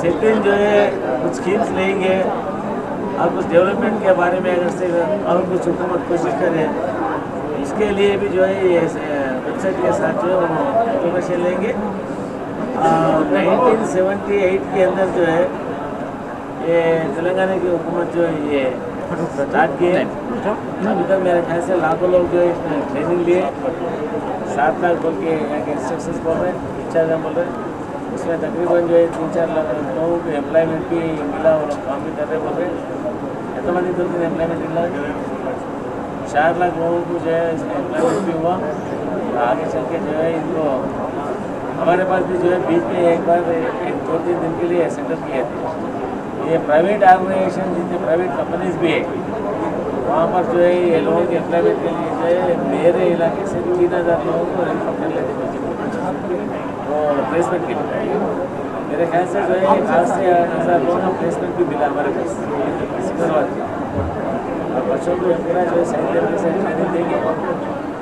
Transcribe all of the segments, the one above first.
Second जो है कुछ स्कीम्स लेंगे और कुछ डेवलपमेंट के बारे में अगर से और कुछ हुकूमत कोशिश करे, इसके लिए भी जो है ये वेबसाइट के साथ जो है वो इंफॉर्मेशन लेंगे। 1978 के अंदर जो है ये तेलंगाना की हुकूमत जो है ये स्टार्ट किए। अभी तक मेरे ख्याल से लाखों लोग जो है ट्रेनिंग लिए, 7 लाख बोल के यहाँ के इंस्ट्रक्शंस बोल रहे हैं, 4 बोल रहे हैं। उसमें तकरीबन जो है 3-4 लाख लोगों को एम्प्लॉयमेंट भी मिला, वो लोग काम भी कर रहे बोल रहे। एंत मंदी दొరికింది एम्प्लॉयमेंट मिला, 4 लाख लोगों को जो है एम्प्लॉयमेंट भी हुआ। आगे चल के जो है इनको हमारे पास भी जो है बीच में एक बार 2-3 दिन के लिए सेटअप किए थे। ये प्राइवेट ऑर्गेनाइजेशन जितने प्राइवेट कंपनीज भी है, वहाँ पर जो है ये लोगों के एम्प्लॉयमेंट के लिए जो है मेरे इलाके से 3000 लोगों को रेफर कर लेते वो प्लेसमेंट के लिए। मेरे ख्याल से जो है 8 से 1000 लोगों को प्लेसमेंट भी मिला हमारे पास सिकंदराबाद के। और बच्चों को पूरा जो है सही तरीके से ट्रेनिंग देंगे,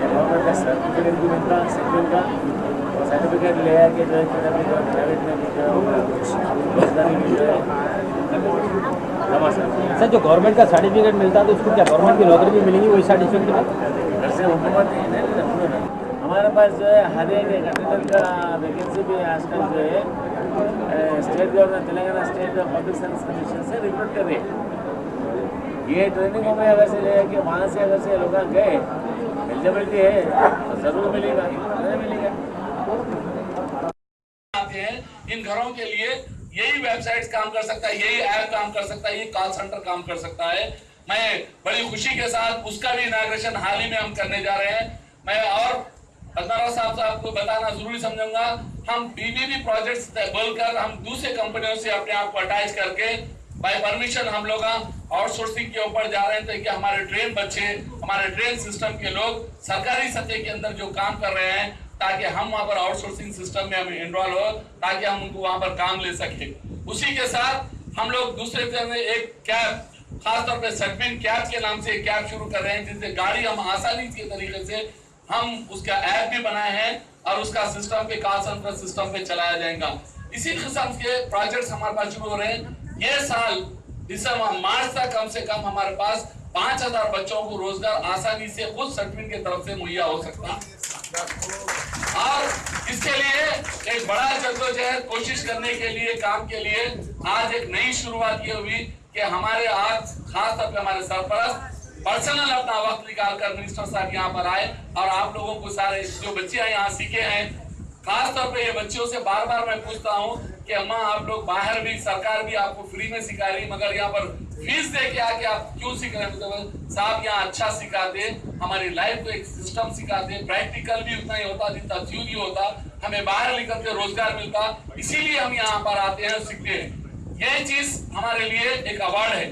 गवर्नमेंट का सर्टिफिकेट भी मिलता सेकंड का, सर्टिफिकेट ले आके जो है प्राइवेट में भी जो है रोजगारी भी जो है। सर जो गवर्नमेंट का सर्टिफिकेट मिलता है तो उसको क्या गवर्नमेंट की नौकरी भी मिलेगी वही सर्टिफिकेट में? घर से हुकूमत नहीं, हमारे पास जो है हर एक कंडक्टर का वैकेंसी भी आजकल जो है state government Telangana state public service commission से रिक्रूट कर रही है। ये ट्रेनिंगों में अगर से कि वहाँ से अगर से लोग गए, एलिजिबिलिटी है तो जरूर मिलेगा, नहीं मिलेगा। इन घरों के लिए यही वेबसाइट्स काम कर सकता है, यही ऐप काम कर सकता है, ये कॉल सेंटर काम कर सकता है। मैं बड़ी खुशी के साथ उसका भी इनॉग्रेशन हाल ही में हम करने जा रहे हैं। मैं और अजनारा साहब को बताना जरूरी समझूंगा, हम बीबीबी प्रोजेक्ट्स बोलकर हम दूसरे कंपनियों से अपने आप को अटैच करके बाय परमिशन हम लोग आउटसोर्सिंग के ऊपर जा रहे हैं, ताकि हमारे ट्रेन बच्चे, हमारे ट्रेन सिस्टम के लोग सरकारी सतह के अंदर जो काम कर रहे हैं, ताकि हम वहां पर आउटसोर्सिंग सिस्टम में हम इन्वॉल्व हो, ताकि हम उनको वहां पर काम ले सके। उसी के साथ हम लोग दूसरे तरह से एक कैब, खासतौर पर सेगमेंट कैब के नाम से एक कैब शुरू कर रहे हैं, जिससे गाड़ी हम आसानी के तरीके से हम उसका ऐप भी बनाए हैं और उसका सिस्टम पे कॉल सेंटर सिस्टम पे चलाया जाएगा। इसी किस्म के प्रोजेक्ट्स हमारे पास शुरू हो रहे हैं। ये साल दिसंबर मार्च तक कम से कम हमारे पास 5000 बच्चों को रोजगार आसानी से उस सर्टिफिकेट की तरफ से मुहैया हो सकता है। और इसके लिए एक बड़ा जद्दोजहद कोशिश करने के लिए, काम के लिए आज एक नई शुरुआत ये हुई कि हमारे आज खास तौर पर हमारे सरपरस्त पर्सनल अपना वक्त निकालकर मिनिस्टर साहब यहाँ पर आए और आप लोगों को सारे जो बच्चे यहाँ सीखे हैं, खास तौर पे ये बच्चों से बार बार मैं पूछता हूँ कि अम्मा आप लोग बाहर भी, सरकार भी आपको फ्री में सिखा रही, मगर यहाँ पर फीस दे के आके आप क्यों सीख रहे हैं? साहब यहाँ अच्छा सिखाते, हमारी लाइफ को एक सिस्टम सिखाते, प्रैक्टिकल भी उतना ही होता जितना थ्योरी होता, हमें बाहर निकल के रोजगार मिलता, इसीलिए हम यहाँ पर आते हैं, सीखते हैं। ये चीज हमारे लिए एक अवार्ड है।